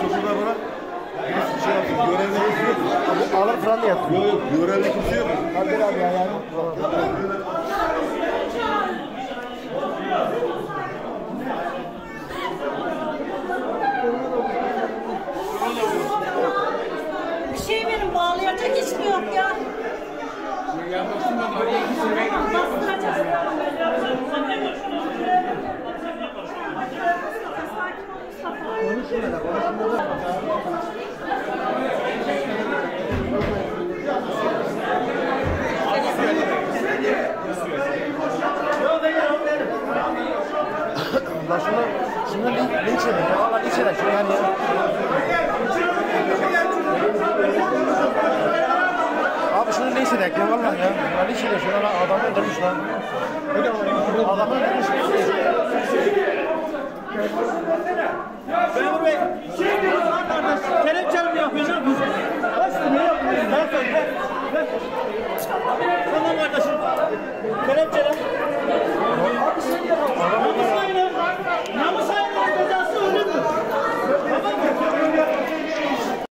sokuda bırak. Hiçbir şey yapsın. Görevde kimse yok. Alır falan diye yaptım. Yok. Görevde kimse yok. Hadi abi ya yani. Bir şey verin, bağlayacak hiç mi yok ya? Allah şunu linç edin ya. Valla linç edin şunu yani ya. Abi şunu linç edin ya valla ya. Linç edin şunu lan adamı öldürmüş lan. Adamı öldürmüş. Memur Bey.